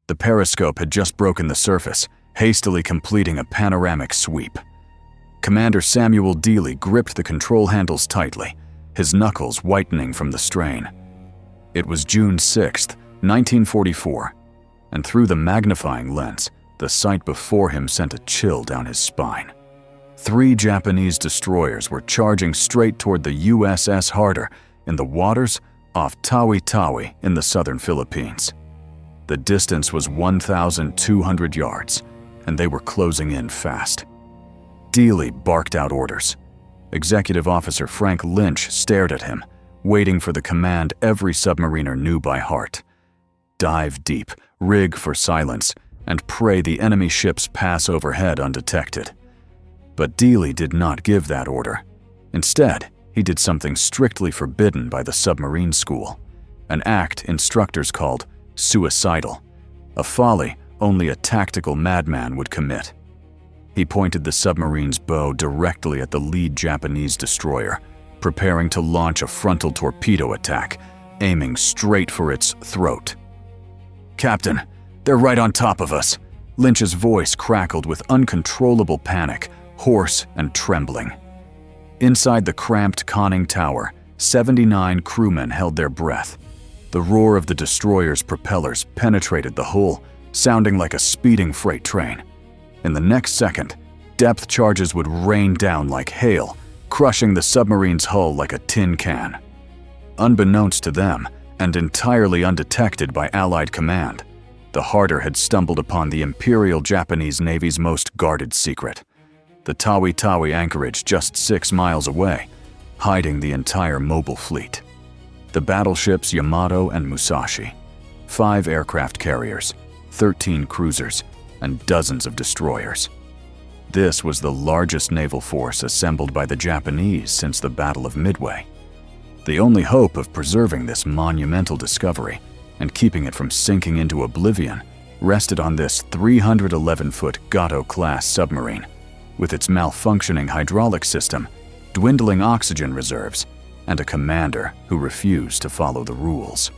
The periscope had just broken the surface, hastily completing a panoramic sweep. Commander Samuel Dealey gripped the control handles tightly, his knuckles whitening from the strain. It was June 6, 1944, and through the magnifying lens, the sight before him sent a chill down his spine. 3 Japanese destroyers were charging straight toward the USS Harder in the waters off Tawi Tawi in the southern Philippines. The distance was 1,200 yards, and they were closing in fast. Dealey barked out orders. Executive Officer Frank Lynch stared at him, waiting for the command every submariner knew by heart. Dive deep, rig for silence, and pray the enemy ships pass overhead undetected. But Dealey did not give that order. Instead, he did something strictly forbidden by the submarine school, an act instructors called suicidal, a folly only a tactical madman would commit. He pointed the submarine's bow directly at the lead Japanese destroyer, preparing to launch a frontal torpedo attack, aiming straight for its throat. "Captain, they're right on top of us." Lynch's voice crackled with uncontrollable panic, hoarse and trembling. Inside the cramped conning tower, 79 crewmen held their breath. The roar of the destroyer's propellers penetrated the hull, sounding like a speeding freight train. In the next second, depth charges would rain down like hail, crushing the submarine's hull like a tin can. Unbeknownst to them, and entirely undetected by Allied command, the Harder had stumbled upon the Imperial Japanese Navy's most guarded secret, the Tawi Tawi anchorage just 6 miles away, hiding the entire mobile fleet. The battleships Yamato and Musashi, 5 aircraft carriers, 13 cruisers, and dozens of destroyers. This was the largest naval force assembled by the Japanese since the Battle of Midway. The only hope of preserving this monumental discovery and keeping it from sinking into oblivion rested on this 311-foot Gato-class submarine, with its malfunctioning hydraulic system, dwindling oxygen reserves, and a commander who refused to follow the rules.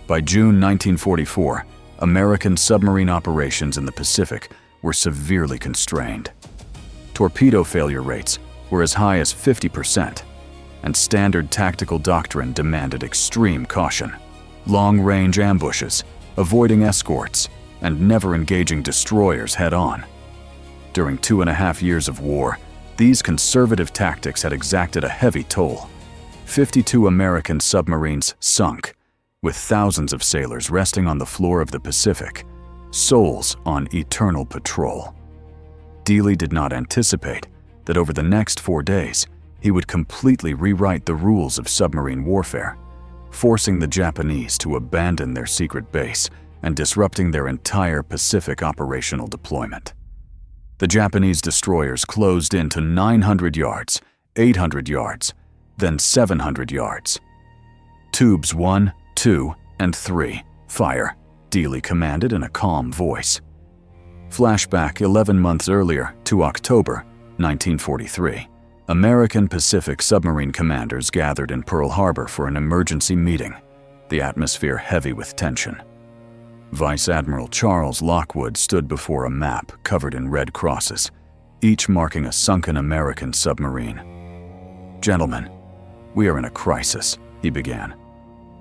By June 1944, American submarine operations in the Pacific were severely constrained. Torpedo failure rates were as high as 50%, and standard tactical doctrine demanded extreme caution. Long-range ambushes, avoiding escorts, and never engaging destroyers head-on. During 2.5 years of war, these conservative tactics had exacted a heavy toll. 52 American submarines sunk, with thousands of sailors resting on the floor of the Pacific, souls on eternal patrol. Dealey did not anticipate that over the next 4 days, he would completely rewrite the rules of submarine warfare, forcing the Japanese to abandon their secret base and disrupting their entire Pacific operational deployment. The Japanese destroyers closed in to 900 yards, 800 yards, then 700 yards. Tubes 1, 2, and 3, fire, Dealey commanded in a calm voice. Flashback 11 months earlier to October 1943. American Pacific submarine commanders gathered in Pearl Harbor for an emergency meeting, the atmosphere heavy with tension. Vice Admiral Charles Lockwood stood before a map covered in red crosses, each marking a sunken American submarine. "Gentlemen, we are in a crisis," he began.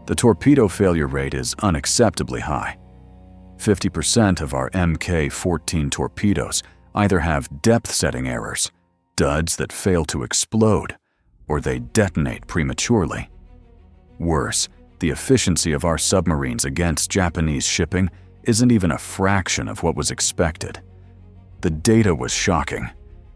"The torpedo failure rate is unacceptably high. 50% of our Mk-14 torpedoes either have depth-setting errors, duds that fail to explode, or they detonate prematurely. Worse, the efficiency of our submarines against Japanese shipping isn't even a fraction of what was expected." The data was shocking.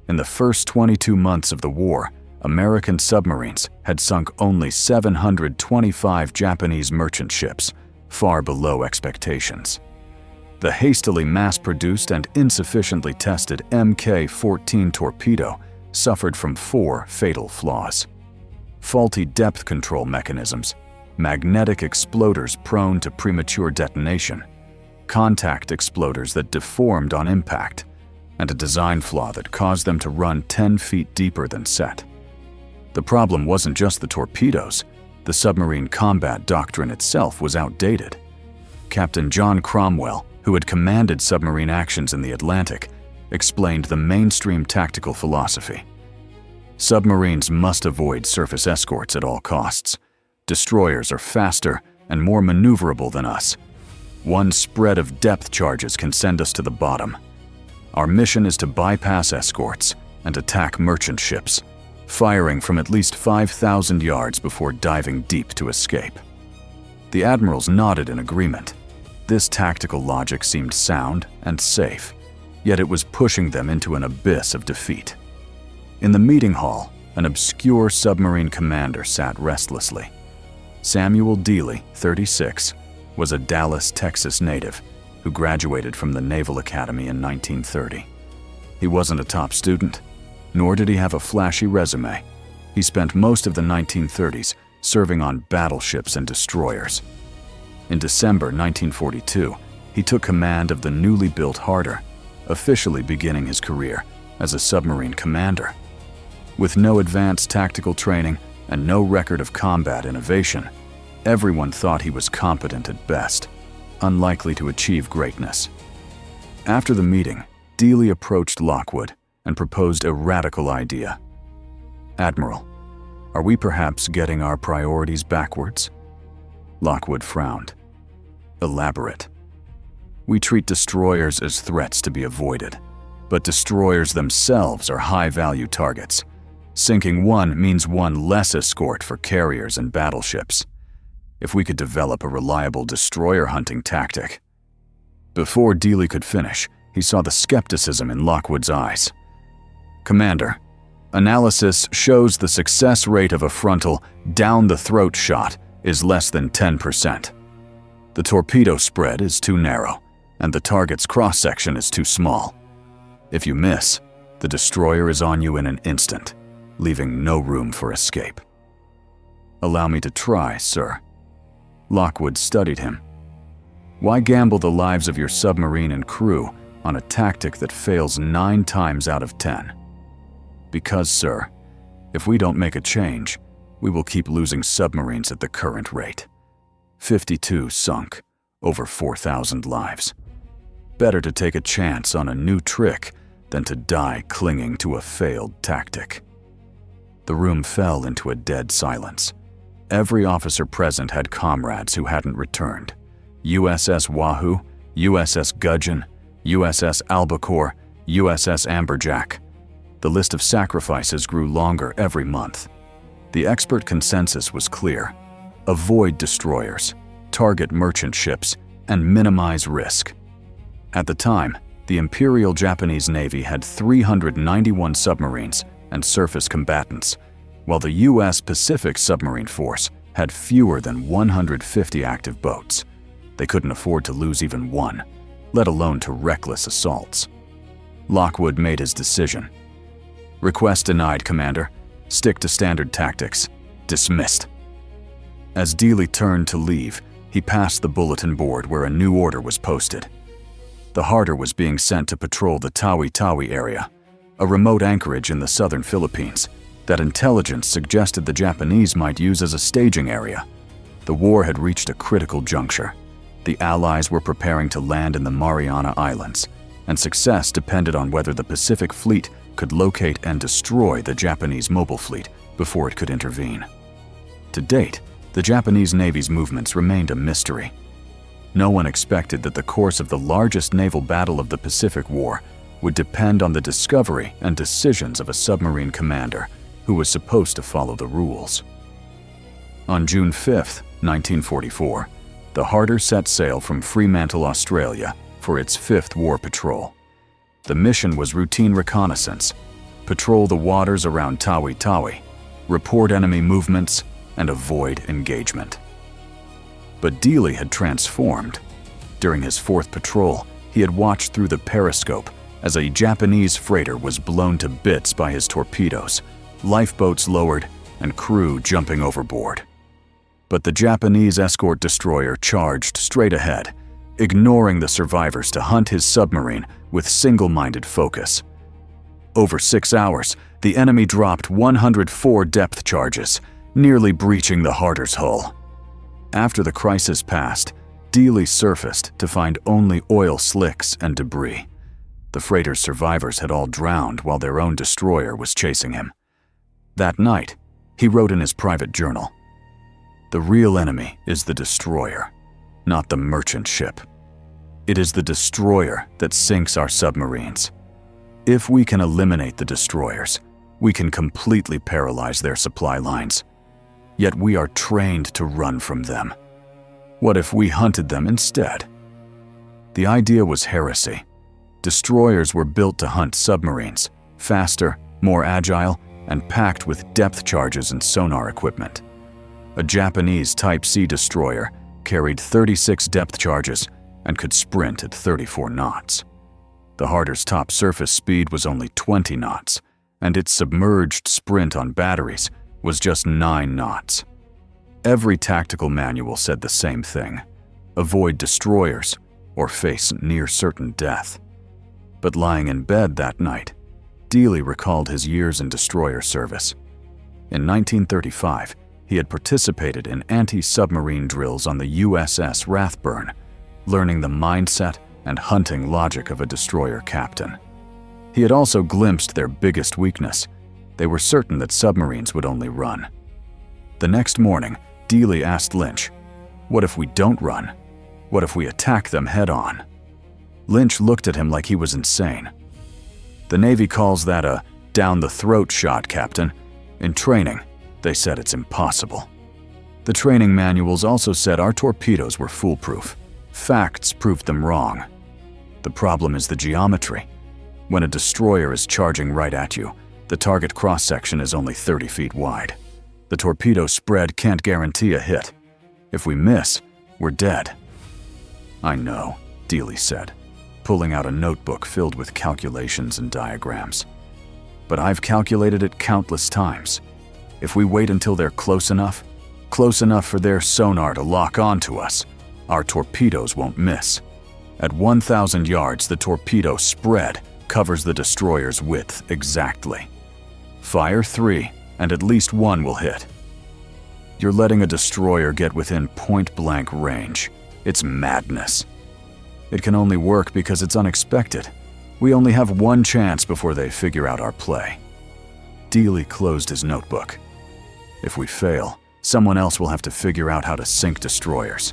In the first 22 months of the war, American submarines had sunk only 725 Japanese merchant ships, far below expectations. The hastily mass-produced and insufficiently tested Mk-14 torpedo suffered from 4 fatal flaws: faulty depth control mechanisms, magnetic exploders prone to premature detonation, contact exploders that deformed on impact, and a design flaw that caused them to run 10 feet deeper than set. The problem wasn't just the torpedoes. The submarine combat doctrine itself was outdated. Captain John Cromwell, who had commanded submarine actions in the Atlantic, explained the mainstream tactical philosophy. Submarines must avoid surface escorts at all costs. Destroyers are faster and more maneuverable than us. One spread of depth charges can send us to the bottom. Our mission is to bypass escorts and attack merchant ships, firing from at least 5,000 yards before diving deep to escape. The admirals nodded in agreement. This tactical logic seemed sound and safe, yet it was pushing them into an abyss of defeat. In the meeting hall, an obscure submarine commander sat restlessly. Samuel Dealey, 36, was a Dallas, Texas native who graduated from the Naval Academy in 1930. He wasn't a top student, nor did he have a flashy resume. He spent most of the 1930s serving on battleships and destroyers. In December 1942, he took command of the newly built Harter, officially beginning his career as a submarine commander. With no advanced tactical training and no record of combat innovation, everyone thought he was competent at best, unlikely to achieve greatness. After the meeting, Dealey approached Lockwood and proposed a radical idea. "Admiral, are we perhaps getting our priorities backwards?" Lockwood frowned. "Elaborate." "We treat destroyers as threats to be avoided, but destroyers themselves are high-value targets. Sinking one means one less escort for carriers and battleships. If we could develop a reliable destroyer hunting tactic." Before Dealey could finish, he saw the skepticism in Lockwood's eyes. "Commander, analysis shows the success rate of a frontal down-the-throat shot is less than 10%. The torpedo spread is too narrow, and the target's cross-section is too small. If you miss, the destroyer is on you in an instant, leaving no room for escape." "Allow me to try, sir." Lockwood studied him. "Why gamble the lives of your submarine and crew on a tactic that fails 9 times out of 10? "Because, sir, if we don't make a change, we will keep losing submarines at the current rate. 52 sunk, over 4,000 lives. Better to take a chance on a new trick than to die clinging to a failed tactic." The room fell into a dead silence. Every officer present had comrades who hadn't returned. USS Wahoo, USS Gudgeon, USS Albacore, USS Amberjack. The list of sacrifices grew longer every month. The expert consensus was clear: avoid destroyers, target merchant ships, and minimize risk. At the time, the Imperial Japanese Navy had 391 submarines and surface combatants, while the U.S. Pacific Submarine Force had fewer than 150 active boats. They couldn't afford to lose even one, let alone to reckless assaults. Lockwood made his decision. "Request denied, Commander. Stick to standard tactics. Dismissed." As Dealey turned to leave, he passed the bulletin board where a new order was posted. The Harter was being sent to patrol the Tawi Tawi area, a remote anchorage in the southern Philippines that intelligence suggested the Japanese might use as a staging area. The war had reached a critical juncture. The Allies were preparing to land in the Mariana Islands, and success depended on whether the Pacific Fleet could locate and destroy the Japanese mobile fleet before it could intervene. To date, the Japanese Navy's movements remained a mystery. No one expected that the course of the largest naval battle of the Pacific War would depend on the discovery and decisions of a submarine commander who was supposed to follow the rules. On June 5, 1944, the Harter set sail from Fremantle, Australia, for its 5th war patrol. The mission was routine reconnaissance, patrol the waters around Tawi Tawi, report enemy movements, and avoid engagement. But Dealey had transformed. During his 4th patrol, he had watched through the periscope as a Japanese freighter was blown to bits by his torpedoes, lifeboats lowered, and crew jumping overboard. But the Japanese escort destroyer charged straight ahead, ignoring the survivors to hunt his submarine with single-minded focus. Over 6 hours, the enemy dropped 104 depth charges, nearly breaching the Harter's hull. After the crisis passed, Dealey surfaced to find only oil slicks and debris. The freighter's survivors had all drowned while their own destroyer was chasing him. That night, he wrote in his private journal, "The real enemy is the destroyer, not the merchant ship. It is the destroyer that sinks our submarines. If we can eliminate the destroyers, we can completely paralyze their supply lines. Yet we are trained to run from them. What if we hunted them instead?" The idea was heresy. Destroyers were built to hunt submarines, faster, more agile, and packed with depth charges and sonar equipment. A Japanese Type C destroyer carried 36 depth charges and could sprint at 34 knots. The Harder's top surface speed was only 20 knots, and its submerged sprint on batteries was just 9 knots. Every tactical manual said the same thing: avoid destroyers or face near certain death. But lying in bed that night, Dealey recalled his years in destroyer service. In 1935, he had participated in anti-submarine drills on the USS Rathburn, learning the mindset and hunting logic of a destroyer captain. He had also glimpsed their biggest weakness. They were certain that submarines would only run. The next morning, Dealey asked Lynch, "What if we don't run? What if we attack them head-on?" Lynch looked at him like he was insane. "The Navy calls that a down-the-throat shot, Captain. In training, they said it's impossible. The training manuals also said our torpedoes were foolproof. Facts proved them wrong. The problem is the geometry. When a destroyer is charging right at you, the target cross-section is only 30 feet wide. The torpedo spread can't guarantee a hit. If we miss, we're dead." "I know," Dealey said, pulling out a notebook filled with calculations and diagrams. "But I've calculated it countless times. If we wait until they're close enough for their sonar to lock onto us, our torpedoes won't miss. At 1,000 yards, the torpedo spread covers the destroyer's width exactly. Fire 3, and at least one will hit. You're letting a destroyer get within point-blank range. It's madness. It can only work because it's unexpected. We only have one chance before they figure out our play." Dealey closed his notebook. "If we fail, someone else will have to figure out how to sink destroyers.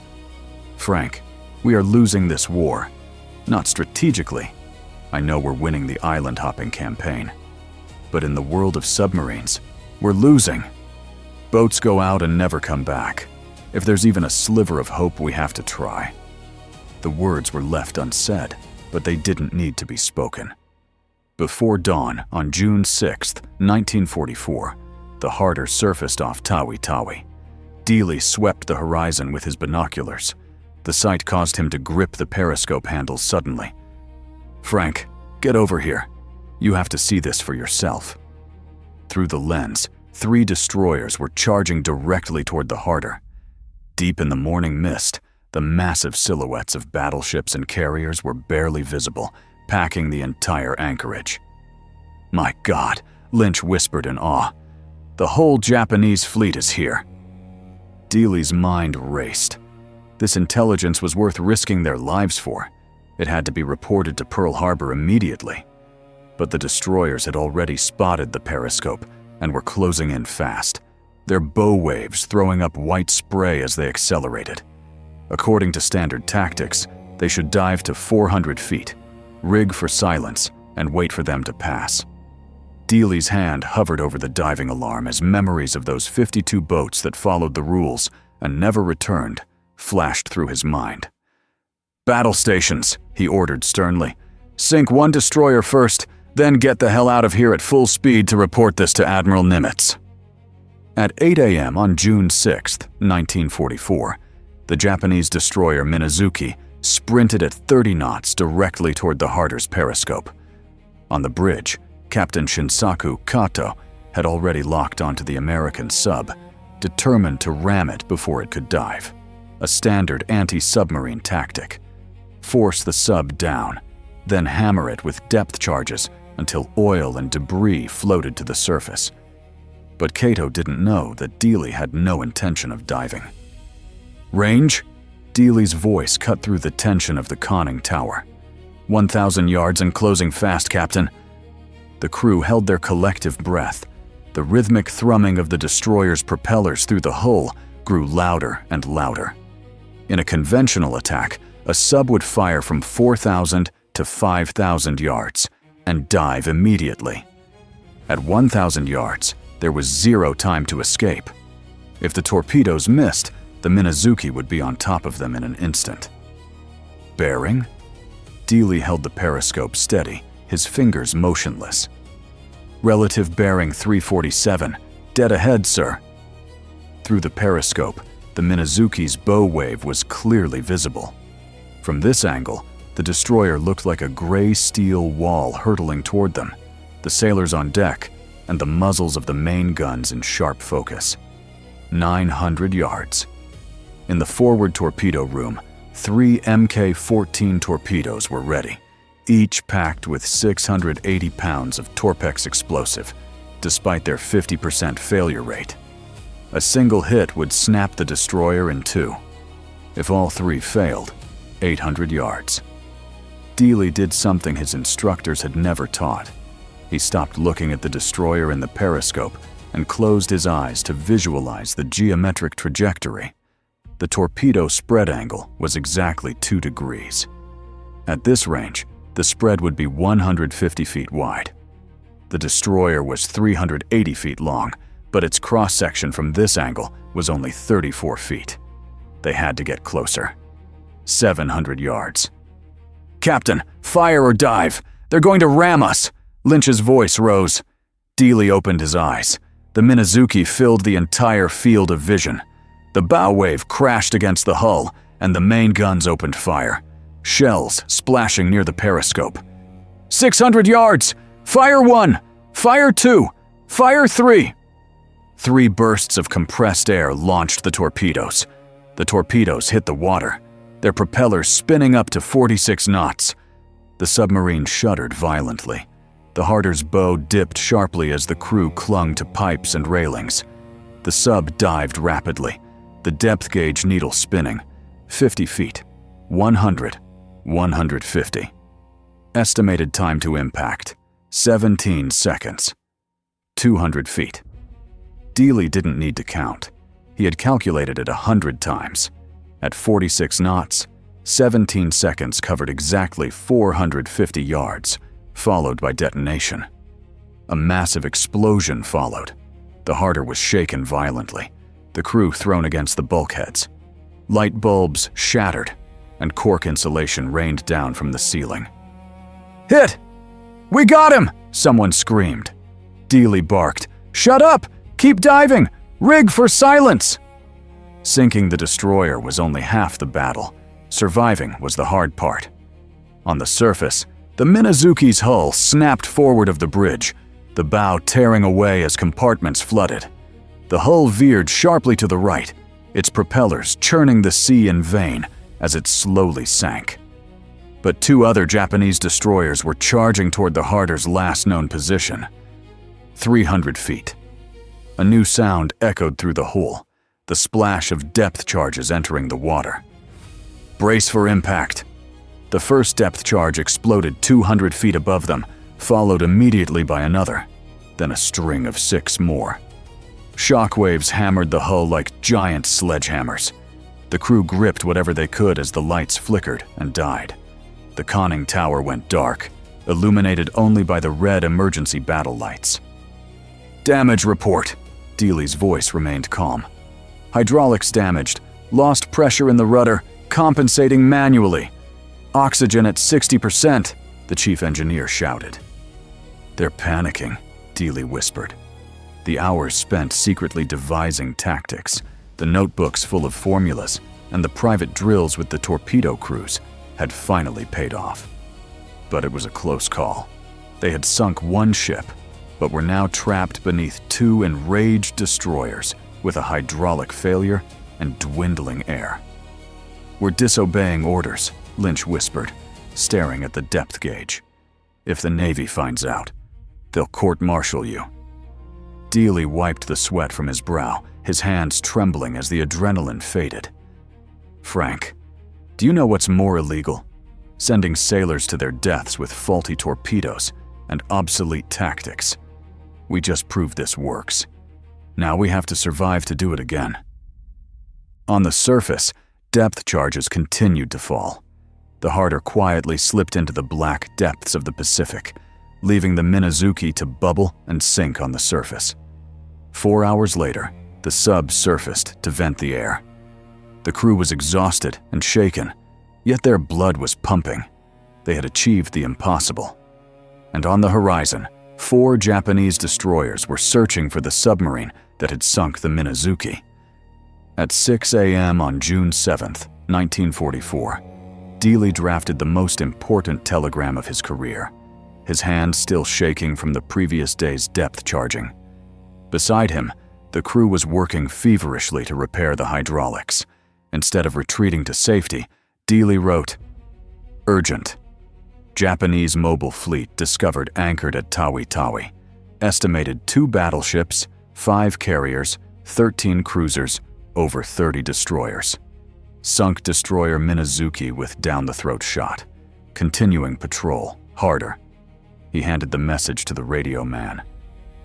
Frank, we are losing this war. Not strategically. I know we're winning the island-hopping campaign. But in the world of submarines, we're losing. Boats go out and never come back. If there's even a sliver of hope, we have to try." The words were left unsaid, but they didn't need to be spoken. Before dawn on June 6, 1944, the Harter surfaced off Tawi Tawi. Dealey swept the horizon with his binoculars. The sight caused him to grip the periscope handle suddenly. "Frank, get over here. You have to see this for yourself." Through the lens, 3 destroyers were charging directly toward the Harter. Deep in the morning mist, the massive silhouettes of battleships and carriers were barely visible, packing the entire anchorage. "My God," Lynch whispered in awe. "The whole Japanese fleet is here." Dealey's mind raced. This intelligence was worth risking their lives for. It had to be reported to Pearl Harbor immediately. But the destroyers had already spotted the periscope and were closing in fast, their bow waves throwing up white spray as they accelerated. According to standard tactics, they should dive to 400 feet, rig for silence, and wait for them to pass. Dealey's hand hovered over the diving alarm as memories of those 52 boats that followed the rules and never returned flashed through his mind. "Battle stations," he ordered sternly. "Sink 1 destroyer first, then get the hell out of here at full speed to report this to Admiral Nimitz." At 8 a.m. on June 6, 1944, the Japanese destroyer Minazuki sprinted at 30 knots directly toward the Harter's periscope. On the bridge, Captain Shinsaku Kato had already locked onto the American sub, determined to ram it before it could dive. A standard anti-submarine tactic. Force the sub down, then hammer it with depth charges until oil and debris floated to the surface. But Kato didn't know that Dealey had no intention of diving. "Range?" Dealey's voice cut through the tension of the conning tower. 1,000 yards and closing fast, Captain. The crew held their collective breath. The rhythmic thrumming of the destroyer's propellers through the hull grew louder and louder. In a conventional attack, a sub would fire from 4,000 to 5,000 yards and dive immediately. At 1,000 yards, there was zero time to escape. If the torpedoes missed, the Minazuki would be on top of them in an instant. Bearing? Dealey held the periscope steady, his fingers motionless. Relative bearing 347, dead ahead, sir. Through the periscope, the Minazuki's bow wave was clearly visible. From this angle, the destroyer looked like a gray steel wall hurtling toward them, the sailors on deck, and the muzzles of the main guns in sharp focus. 900 yards. In the forward torpedo room, 3 Mk-14 torpedoes were ready, each packed with 680 pounds of Torpex explosive, despite their 50% failure rate. A single hit would snap the destroyer in two. If all 3 failed, 800 yards. Dealey did something his instructors had never taught. He stopped looking at the destroyer in the periscope and closed his eyes to visualize the geometric trajectory. The torpedo spread angle was exactly 2 degrees. At this range, the spread would be 150 feet wide. The destroyer was 380 feet long, but its cross-section from this angle was only 34 feet. They had to get closer. 700 yards. Captain, fire or dive! They're going to ram us! Lynch's voice rose. Dealey opened his eyes. The Minazuki filled the entire field of vision. The bow wave crashed against the hull, and the main guns opened fire. Shells splashing near the periscope. 600 yards! Fire 1! Fire 2! Fire 3! 3 bursts of compressed air launched the torpedoes. The torpedoes hit the water, their propellers spinning up to 46 knots. The submarine shuddered violently. The Harter's bow dipped sharply as the crew clung to pipes and railings. The sub dived rapidly, the depth gauge needle spinning. 50 feet, 100, 150. Estimated time to impact, 17 seconds. 200 feet. Dealey didn't need to count. He had calculated it 100 times. At 46 knots, 17 seconds covered exactly 450 yards, followed by detonation. A massive explosion followed. The Harder was shaken violently, the crew thrown against the bulkheads. Light bulbs shattered, and cork insulation rained down from the ceiling. "Hit! We got him!" someone screamed. Dealey barked, "Shut up! Keep diving! Rig for silence!" Sinking the destroyer was only half the battle. Surviving was the hard part. On the surface, the Minazuki's hull snapped forward of the bridge, the bow tearing away as compartments flooded. The hull veered sharply to the right, its propellers churning the sea in vain as it slowly sank. But 2 other Japanese destroyers were charging toward the Harder's last known position. 300 feet. A new sound echoed through the hull, the splash of depth charges entering the water. Brace for impact. The first depth charge exploded 200 feet above them, followed immediately by another, then a string of 6 more. Shockwaves hammered the hull like giant sledgehammers. The crew gripped whatever they could as the lights flickered and died. The conning tower went dark, illuminated only by the red emergency battle lights. "Damage report." Dealey's voice remained calm. "Hydraulics damaged, lost pressure in the rudder, compensating manually. Oxygen at 60%, the chief engineer shouted. "They're panicking," Dealey whispered. The hours spent secretly devising tactics, the notebooks full of formulas, and the private drills with the torpedo crews had finally paid off. But it was a close call. They had sunk 1 ship, but were now trapped beneath 2 enraged destroyers with a hydraulic failure and dwindling air. "We're disobeying orders," Lynch whispered, staring at the depth gauge. "If the Navy finds out, they'll court-martial you." Dealey wiped the sweat from his brow, his hands trembling as the adrenaline faded. "Frank, Do you know what's more illegal? Sending sailors to their deaths with faulty torpedoes and obsolete tactics. We just proved this works. Now we have to survive to do it again. On the surface, depth charges continued to fall. The Harter quietly slipped into the black depths of the Pacific, leaving the Minazuki to bubble and sink on the surface. 4 hours later, the sub surfaced to vent the air. The crew was exhausted and shaken, yet their blood was pumping. They had achieved the impossible. And on the horizon, 4 Japanese destroyers were searching for the submarine that had sunk the Minazuki. At 6 a.m. on June 7, 1944, Dealey drafted the most important telegram of his career, his hand still shaking from the previous day's depth charging. Beside him, the crew was working feverishly to repair the hydraulics. Instead of retreating to safety, Dealey wrote, "Urgent. Japanese mobile fleet discovered anchored at Tawi Tawi. Estimated 2 battleships, 5 carriers, 13 cruisers, over 30 destroyers. Sunk destroyer Minazuki with down-the-throat shot. Continuing patrol, Harder." He handed the message to the radio man.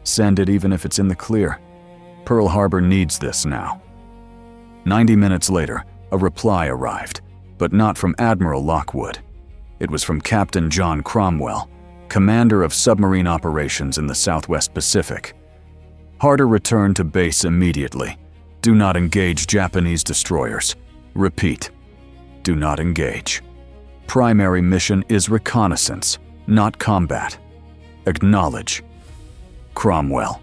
"Send it even if it's in the clear. Pearl Harbor needs this now." 90 minutes later, a reply arrived, but not from Admiral Lockwood. It was from Captain John Cromwell, commander of submarine operations in the Southwest Pacific. Harter returned to base immediately. Do not engage Japanese destroyers. Repeat, do not engage. Primary mission is reconnaissance, not combat. Acknowledge. Cromwell.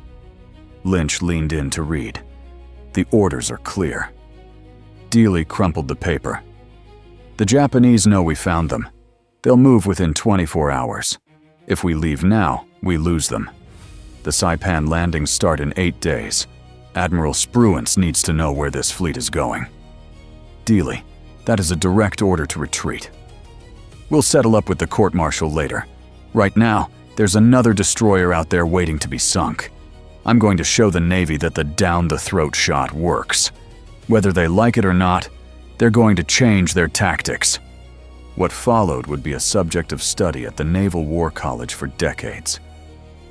Lynch leaned in to read. The orders are clear. Dealey crumpled the paper. The Japanese know we found them. They'll move within 24 hours. If we leave now, we lose them. The Saipan landings start in 8 days. Admiral Spruance needs to know where this fleet is going. Dealey, that is a direct order to retreat. We'll settle up with the court-martial later. Right now, there's another destroyer out there waiting to be sunk. I'm going to show the Navy that the down-the-throat shot works. Whether they like it or not, they're going to change their tactics. What followed would be a subject of study at the Naval War College for decades.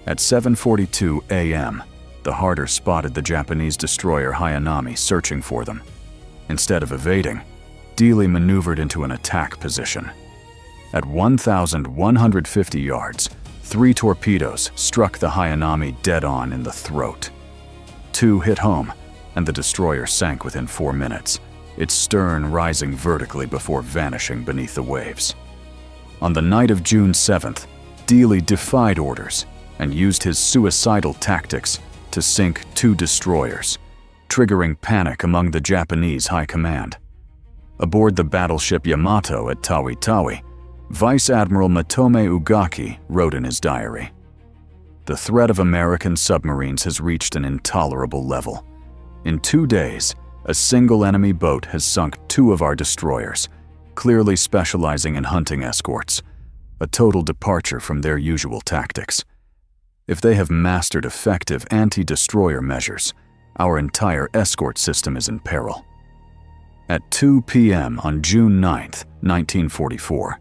At 7:42 a.m., the Harter spotted the Japanese destroyer Hayanami searching for them. Instead of evading, Dealey maneuvered into an attack position. At 1,150 yards, 3 torpedoes struck the Hayanami dead-on in the throat. 2 hit home, and the destroyer sank within 4 minutes, its stern rising vertically before vanishing beneath the waves. On the night of June 7th, Dealey defied orders and used his suicidal tactics to sink 2 destroyers, triggering panic among the Japanese high command. Aboard the battleship Yamato at Tawi Tawi, Vice Admiral Matome Ugaki wrote in his diary, "The threat of American submarines has reached an intolerable level. In 2 days, a single enemy boat has sunk 2 of our destroyers, clearly specializing in hunting escorts, a total departure from their usual tactics. If they have mastered effective anti-destroyer measures, our entire escort system is in peril." At 2 p.m. on June 9, 1944,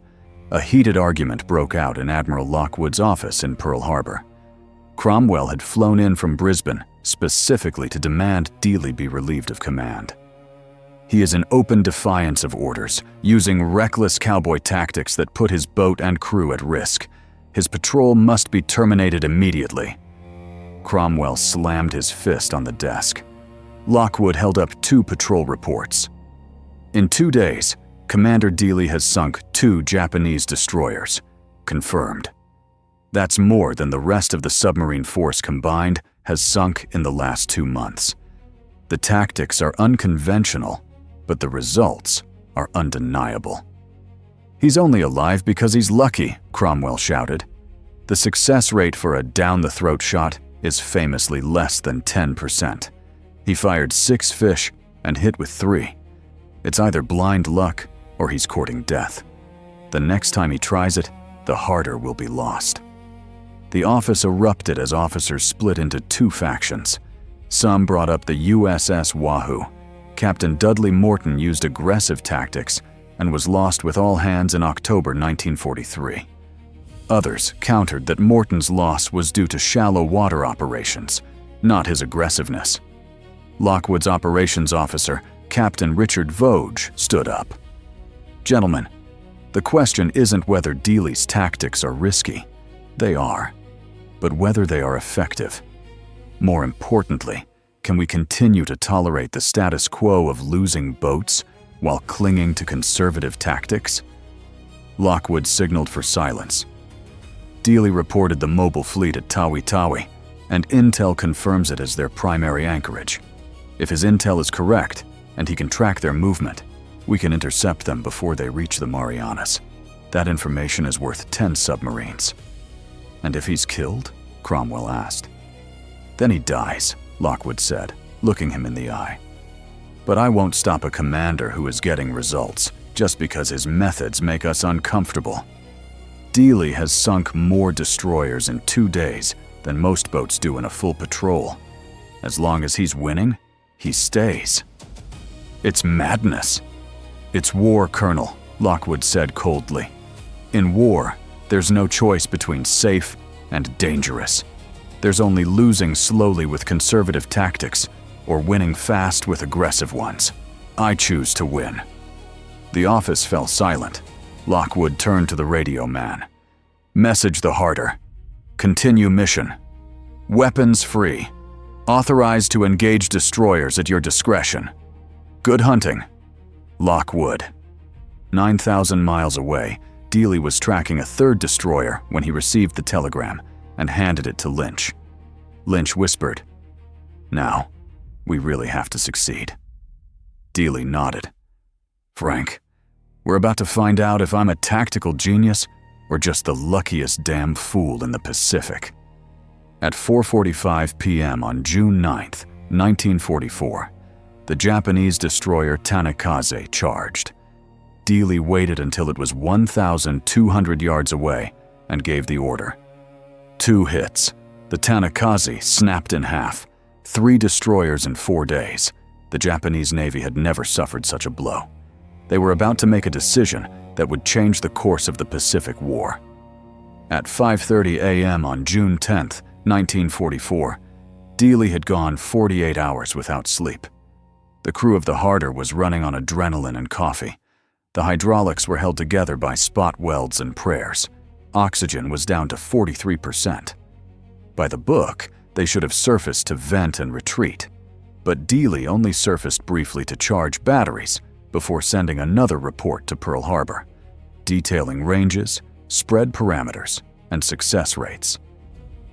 a heated argument broke out in Admiral Lockwood's office in Pearl Harbor. Cromwell had flown in from Brisbane specifically to demand Dealey be relieved of command. He is in open defiance of orders, using reckless cowboy tactics that put his boat and crew at risk. His patrol must be terminated immediately. Cromwell slammed his fist on the desk. Lockwood held up 2 patrol reports. In 2 days, Commander Dealey has sunk 2 Japanese destroyers. Confirmed. That's more than the rest of the submarine force combined has sunk in the last 2 months. The tactics are unconventional, but the results are undeniable. "He's only alive because he's lucky," Cromwell shouted. The success rate for a down-the-throat shot is famously less than 10%. He fired 6 fish and hit with 3. It's either blind luck or he's courting death. The next time he tries it, the Harder will be lost. The office erupted as officers split into 2 factions. Some brought up the USS Wahoo. Captain Dudley Morton used aggressive tactics, and was lost with all hands in October 1943. Others countered that Morton's loss was due to shallow water operations, not his aggressiveness. Lockwood's operations officer, Captain Richard Voge, stood up. "Gentlemen, the question isn't whether Dealey's tactics are risky. They are. But whether they are effective. More importantly, can we continue to tolerate the status quo of losing boats while clinging to conservative tactics?" Lockwood signaled for silence. Dealey reported the mobile fleet at Tawi Tawi, and intel confirms it as their primary anchorage. If his intel is correct, and he can track their movement, we can intercept them before they reach the Marianas. That information is worth 10 submarines. "And if he's killed?" Cromwell asked. "Then he dies," Lockwood said, looking him in the eye. "But I won't stop a commander who is getting results just because his methods make us uncomfortable. Dealey has sunk more destroyers in 2 days than most boats do in a full patrol. As long as he's winning, he stays." "It's madness." "It's war, Colonel," Lockwood said coldly. "In war, there's no choice between safe and dangerous. There's only losing slowly with conservative tactics or winning fast with aggressive ones. I choose to win." The office fell silent. Lockwood turned to the radio man. "Message the Harder. Continue mission. Weapons free. Authorized to engage destroyers at your discretion. Good hunting. Lockwood." 9,000 miles away, Dealey was tracking a third destroyer when he received the telegram and handed it to Lynch. Lynch whispered, "Now, we really have to succeed." Dealey nodded. "Frank, we're about to find out if I'm a tactical genius or just the luckiest damn fool in the Pacific." At 4:45 p.m. on June 9th, 1944, the Japanese destroyer Tanikaze charged. Dealey waited until it was 1,200 yards away and gave the order. 2 hits. The Tanikaze snapped in half. 3 destroyers in 4 days. The Japanese Navy had never suffered such a blow. They were about to make a decision that would change the course of the Pacific War. At 5:30 a.m. on June 10th, 1944, Dealey had gone 48 hours without sleep. The crew of the Harder was running on adrenaline and coffee. The hydraulics were held together by spot welds and prayers. Oxygen was down to 43%. By the book, they should have surfaced to vent and retreat. But Dealey only surfaced briefly to charge batteries before sending another report to Pearl Harbor, detailing ranges, spread parameters, and success rates.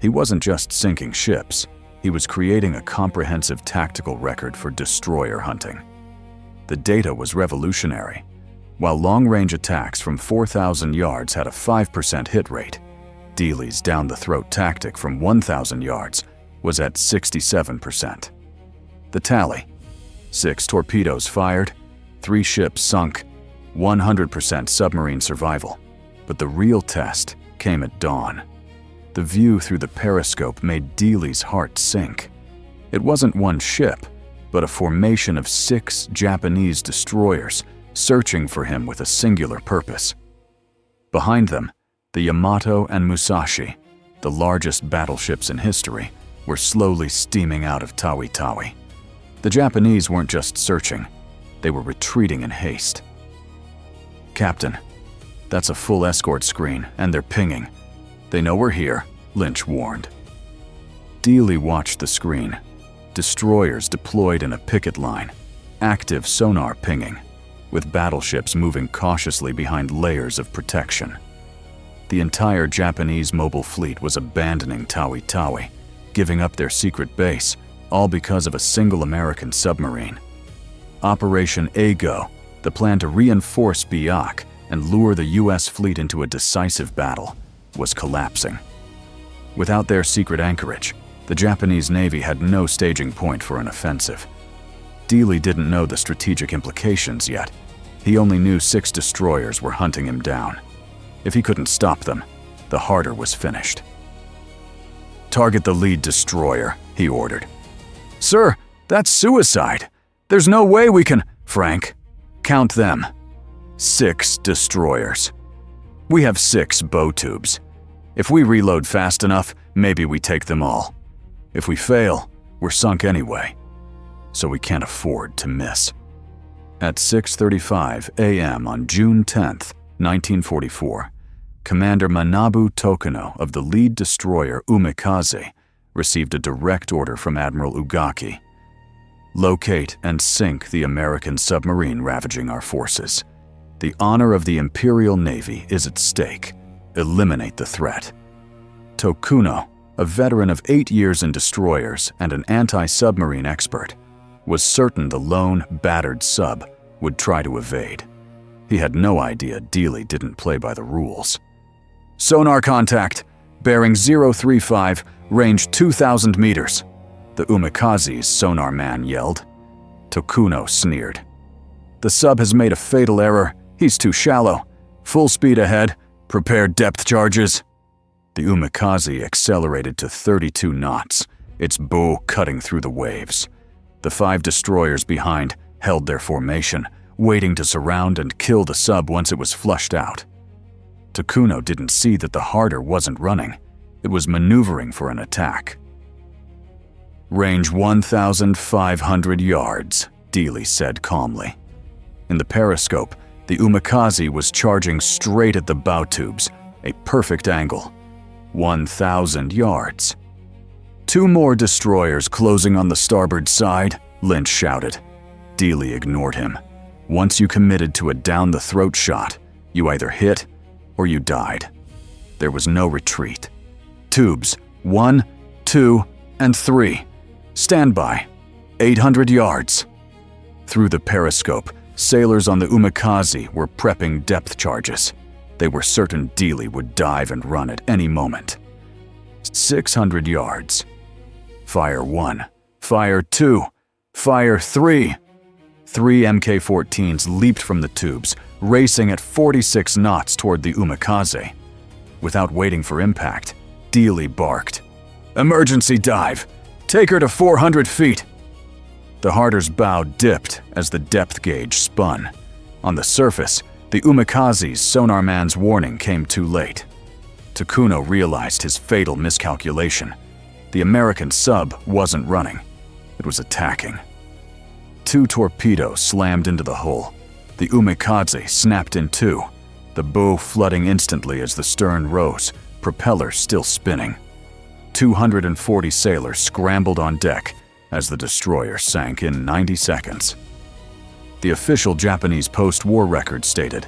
He wasn't just sinking ships, he was creating a comprehensive tactical record for destroyer hunting. The data was revolutionary. While long-range attacks from 4,000 yards had a 5% hit rate, Dealey's down-the-throat tactic from 1,000 yards was at 67%. The tally: 6 torpedoes fired, 3 ships sunk, 100% submarine survival. But the real test came at dawn. The view through the periscope made Dealey's heart sink. It wasn't one ship, but a formation of 6 Japanese destroyers searching for him with a singular purpose. Behind them, the Yamato and Musashi, the largest battleships in history, were slowly steaming out of Tawi Tawi. The Japanese weren't just searching, they were retreating in haste. "Captain, that's a full escort screen, and they're pinging. They know we're here," Lynch warned. Dealey watched the screen. Destroyers deployed in a picket line, active sonar pinging, with battleships moving cautiously behind layers of protection. The entire Japanese mobile fleet was abandoning Tawi Tawi, giving up their secret base, all because of a single American submarine. Operation Ago, the plan to reinforce Biak and lure the U.S. fleet into a decisive battle, was collapsing. Without their secret anchorage, the Japanese Navy had no staging point for an offensive. Dealey didn't know the strategic implications yet. He only knew 6 destroyers were hunting him down. If he couldn't stop them, the Harder was finished. "Target the lead destroyer," he ordered. "Sir, that's suicide. There's no way we can—" "Frank, count them. 6 destroyers. We have 6 bow tubes. If we reload fast enough, maybe we take them all. If we fail, we're sunk anyway. So we can't afford to miss. At 6:35 a.m. on June 10th, 1944, Commander Manabu Tokuno of the lead destroyer Umikaze received a direct order from Admiral Ugaki. Locate and sink the American submarine ravaging our forces. The honor of the Imperial Navy is at stake. Eliminate the threat. Tokuno, a veteran of 8 years in destroyers and an anti-submarine expert, was certain the lone, battered sub would try to evade. He had no idea Dealey didn't play by the rules. "Sonar contact, bearing 035, range 2,000 meters," the Umikaze's sonar man yelled. Tokuno sneered. "The sub has made a fatal error. He's too shallow. Full speed ahead. Prepare depth charges." The Umikaze accelerated to 32 knots, its bow cutting through the waves. The 5 destroyers behind held their formation, waiting to surround and kill the sub once it was flushed out. Tokuno didn't see that the Harder wasn't running. It was maneuvering for an attack. "Range 1,500 yards, Dealey said calmly. In the periscope, the Umikaze was charging straight at the bow tubes, a perfect angle. 1,000 yards. 2 more destroyers closing on the starboard side, Lynch shouted. Dealey ignored him. Once you committed to a down-the-throat shot, you either hit or you died. There was no retreat. Tubes 1, 2, and 3. Stand by. 800 yards. Through the periscope, sailors on the Umikaze were prepping depth charges. They were certain Dealey would dive and run at any moment. 600 yards. Fire 1. Fire 2. Fire 3. 3 Mk-14s leaped from the tubes, racing at 46 knots toward the Umikaze. Without waiting for impact, Dealey barked, "Emergency dive! Take her to 400 feet!" The Harder's bow dipped as the depth gauge spun. On the surface, the Umikaze's sonar man's warning came too late. Tokuno realized his fatal miscalculation. The American sub wasn't running. It was attacking. 2 torpedoes slammed into the hull. The Umikaze snapped in 2, the bow flooding instantly as the stern rose, propellers still spinning. 240 sailors scrambled on deck as the destroyer sank in 90 seconds. The official Japanese post-war record stated,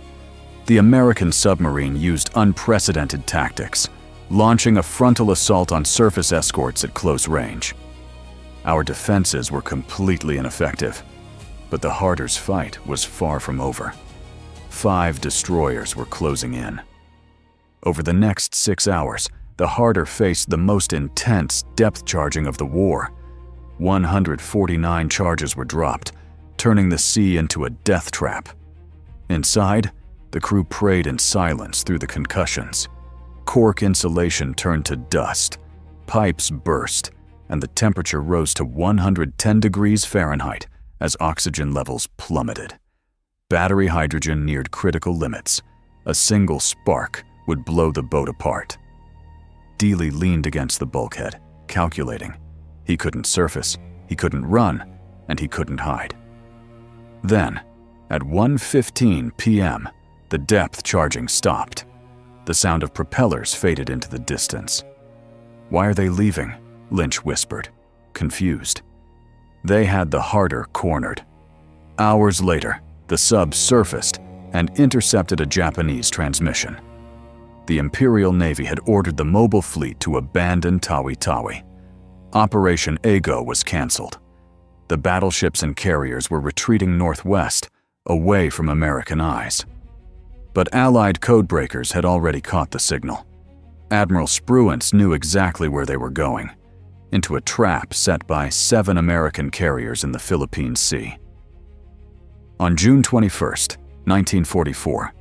"The American submarine used unprecedented tactics, launching a frontal assault on surface escorts at close range. Our defenses were completely ineffective, but the Harder's fight was far from over. 5 destroyers were closing in." Over the next 6 hours, the Harder faced the most intense depth charging of the war. 149 charges were dropped, turning the sea into a death trap. Inside, the crew prayed in silence through the concussions. Cork insulation turned to dust, pipes burst, and the temperature rose to 110 degrees Fahrenheit as oxygen levels plummeted. Battery hydrogen neared critical limits. A single spark would blow the boat apart. Dealey leaned against the bulkhead, calculating. He couldn't surface, he couldn't run, and he couldn't hide. Then, at 1:15 p.m., the depth charging stopped. The sound of propellers faded into the distance. "Why are they leaving?" Lynch whispered, confused. They had the Harder cornered. Hours later, the sub surfaced and intercepted a Japanese transmission. The Imperial Navy had ordered the mobile fleet to abandon Tawi Tawi. Operation Ago was canceled. The battleships and carriers were retreating northwest, away from American eyes. But Allied codebreakers had already caught the signal. Admiral Spruance knew exactly where they were going, into a trap set by 7 American carriers in the Philippine Sea. On June 21, 1944,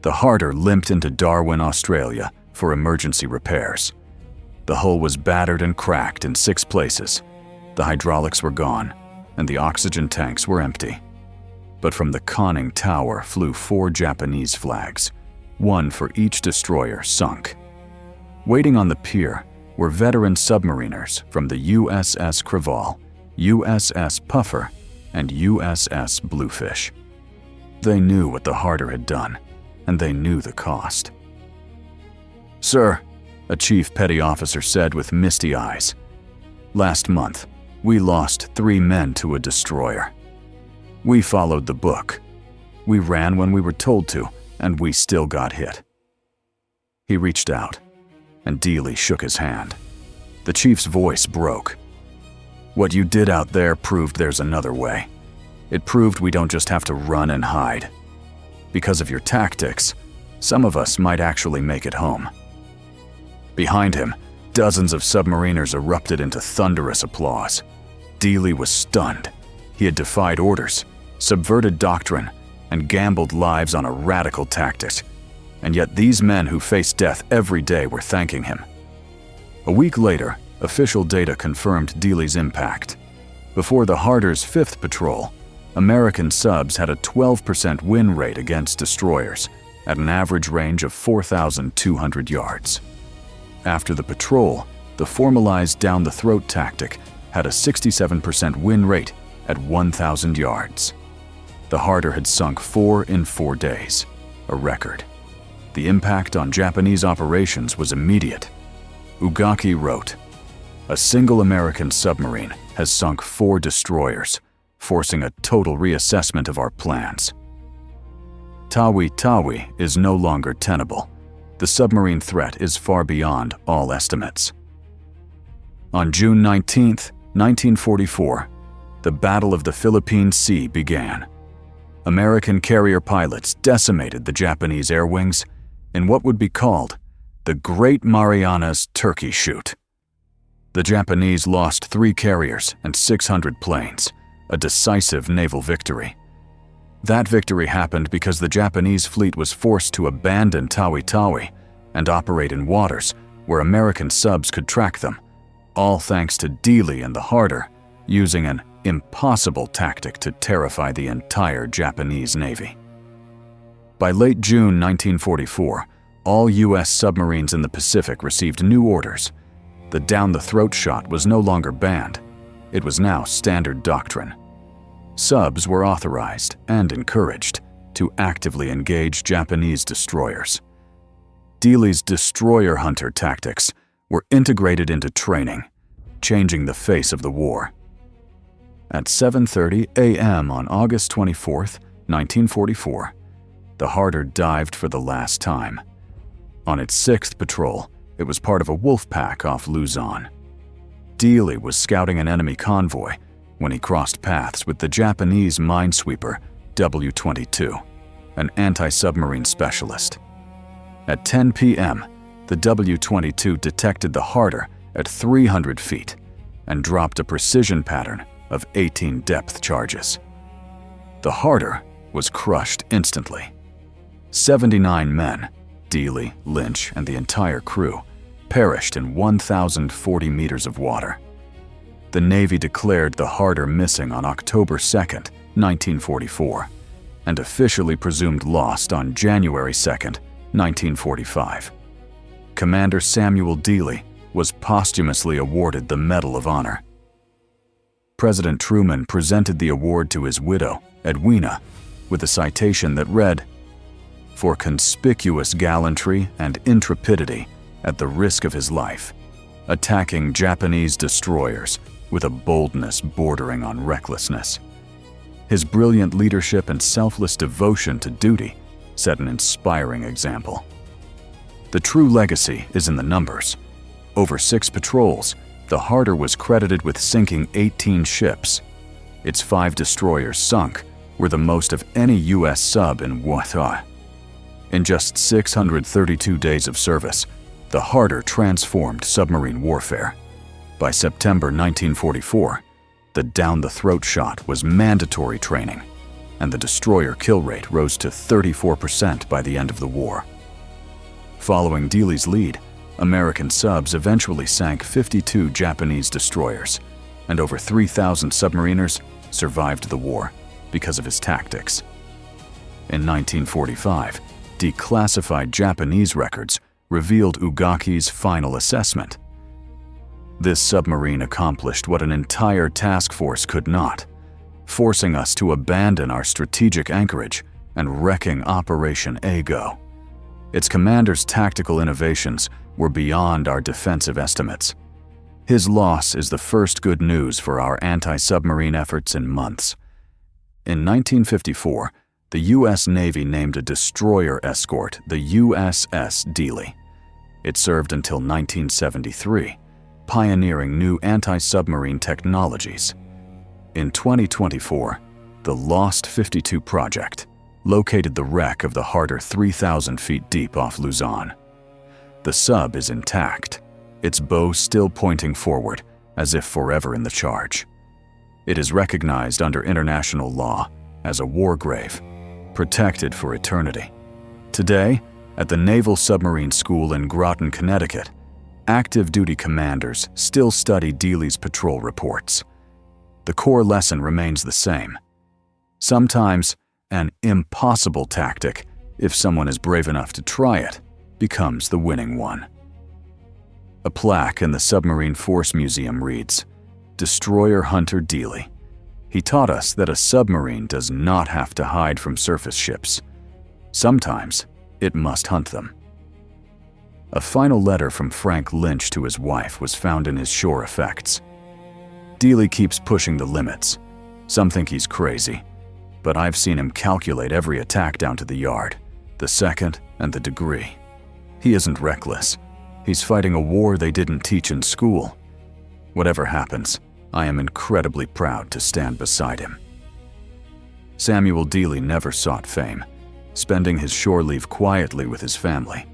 the Harder limped into Darwin, Australia for emergency repairs. The hull was battered and cracked in 6 places. The hydraulics were gone, and the oxygen tanks were empty. but from the conning tower flew 4 Japanese flags, one for each destroyer sunk. Waiting on the pier were veteran submariners from the USS Creval, USS Puffer, and USS Bluefish. They knew what the Harder had done, and they knew the cost. "Sir," a chief petty officer said with misty eyes, "last month, we lost 3 men to a destroyer. We followed the book. We ran when we were told to, and we still got hit." He reached out, and Dealey shook his hand. The chief's voice broke. "What you did out there proved there's another way. It proved we don't just have to run and hide. Because of your tactics, some of us might actually make it home." Behind him, dozens of submariners erupted into thunderous applause. Dealey was stunned. He had defied orders, subverted doctrine, and gambled lives on a radical tactic. And yet these men who faced death every day were thanking him. A week later, official data confirmed Dealey's impact. Before the Harder's 5th patrol, American subs had a 12% win rate against destroyers at an average range of 4,200 yards. After the patrol, the formalized down-the-throat tactic had a 67% win rate at 1,000 yards. The Harder had sunk 4 in 4 days, a record. The impact on Japanese operations was immediate. Ugaki wrote, "A single American submarine has sunk 4 destroyers, forcing a total reassessment of our plans." Tawi Tawi is no longer tenable. The submarine threat is far beyond all estimates. On June 19, 1944, the Battle of the Philippine Sea began. American carrier pilots decimated the Japanese air wings in what would be called the Great Marianas Turkey Shoot. The Japanese lost 3 carriers and 600 planes, a decisive naval victory. That victory happened because the Japanese fleet was forced to abandon Tawi Tawi and operate in waters where American subs could track them, all thanks to Dealey and the Harder using an impossible tactic to terrify the entire Japanese Navy. By late June 1944, all U.S. submarines in the Pacific received new orders. The down-the-throat shot was no longer banned. It was now standard doctrine. Subs were authorized and encouraged to actively engage Japanese destroyers. Dealey's destroyer hunter tactics were integrated into training, changing the face of the war. At 7:30 a.m. on August 24, 1944, the Harder dived for the last time. On its 6th patrol, it was part of a wolf pack off Luzon. Dealey was scouting an enemy convoy when he crossed paths with the Japanese minesweeper W-22, an anti-submarine specialist. At 10 p.m., the W-22 detected the Harder at 300 feet and dropped a precision pattern of 18 depth charges. The Harder was crushed instantly. 79 men, Dealey, Lynch, and the entire crew, perished in 1,040 meters of water. The Navy declared the Harder missing on October 2, 1944, and officially presumed lost on January 2, 1945. Commander Samuel Dealey was posthumously awarded the Medal of Honor. President Truman presented the award to his widow, Edwina, with a citation that read, "For conspicuous gallantry and intrepidity at the risk of his life, attacking Japanese destroyers with a boldness bordering on recklessness. His brilliant leadership and selfless devotion to duty set an inspiring example." The true legacy is in the numbers. Over 6 patrols, the Harder was credited with sinking 18 ships. Its 5 destroyers sunk were the most of any U.S. sub in wartime. In just 632 days of service, the Harder transformed submarine warfare. By September 1944, the down-the-throat shot was mandatory training, and the destroyer kill rate rose to 34% by the end of the war. Following Dealey's lead, American subs eventually sank 52 Japanese destroyers, and over 3,000 submariners survived the war. because of his tactics. In 1945, declassified Japanese records revealed Ugaki's final assessment. This submarine accomplished what an entire task force could not, forcing us to abandon our strategic anchorage and wrecking Operation Ago. Its commander's tactical innovations were beyond our defensive estimates. His loss is the first good news for our anti-submarine efforts in months. In 1954, the U.S. Navy named a destroyer escort the USS Dealey. It served until 1973, pioneering new anti-submarine technologies. In 2024, the Lost 52 project located the wreck of the Harter 3,000 feet deep off Luzon. The sub is intact, its bow still pointing forward as if forever in the charge. It is recognized under international law as a war grave, protected for eternity. Today, at the Naval Submarine School in Groton, Connecticut, active duty commanders still study Dealey's patrol reports. The core lesson remains the same. Sometimes, an impossible tactic, if someone is brave enough to try it, becomes the winning one. A plaque in the Submarine Force Museum reads, "Destroyer Hunter Dealey. He taught us that a submarine does not have to hide from surface ships. Sometimes, it must hunt them." A final letter from Frank Lynch to his wife was found in his shore effects. Dealey keeps pushing the limits. Some think he's crazy, but I've seen him calculate every attack down to the yard, the second, and the degree. He isn't reckless. He's fighting a war they didn't teach in school. Whatever happens, I am incredibly proud to stand beside him. Samuel Dealey never sought fame, spending his shore leave quietly with his family.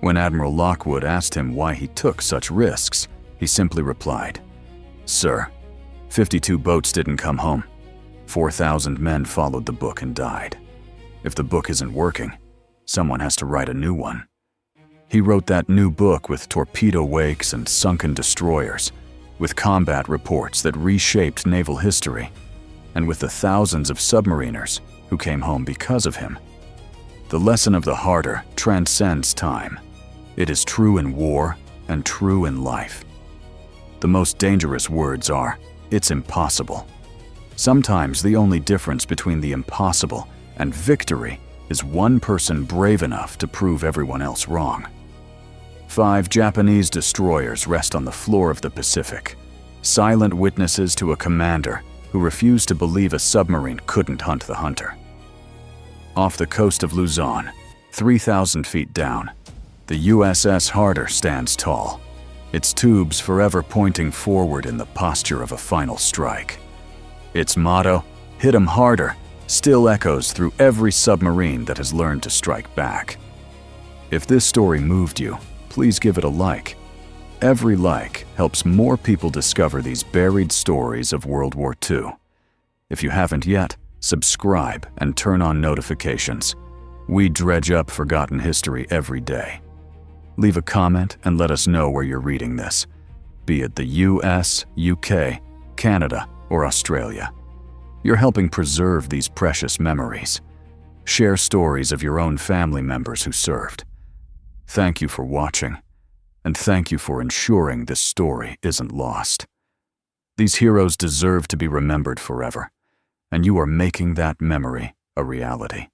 When Admiral Lockwood asked him why he took such risks, he simply replied, "Sir, 52 boats didn't come home. 4,000 men followed the book and died. If the book isn't working, someone has to write a new one." He wrote that new book with torpedo wakes and sunken destroyers, with combat reports that reshaped naval history, and with the thousands of submariners who came home because of him. The lesson of the Harder transcends time. It is true in war and true in life. The most dangerous words are, "It's impossible." Sometimes the only difference between the impossible and victory is one person brave enough to prove everyone else wrong. 5 Japanese destroyers rest on the floor of the Pacific, silent witnesses to a commander who refused to believe a submarine couldn't hunt the hunter. Off the coast of Luzon, 3,000 feet down, the USS Harder stands tall, its tubes forever pointing forward in the posture of a final strike. Its motto, "Hit 'em harder," still echoes through every submarine that has learned to strike back. If this story moved you, please give it a like. Every like helps more people discover these buried stories of World War II. If you haven't yet, subscribe and turn on notifications. We dredge up forgotten history every day. Leave a comment and let us know where you're reading this, be it the US, UK, Canada, or Australia. You're helping preserve these precious memories. Share stories of your own family members who served. Thank you for watching, and thank you for ensuring this story isn't lost. These heroes deserve to be remembered forever, and you are making that memory a reality.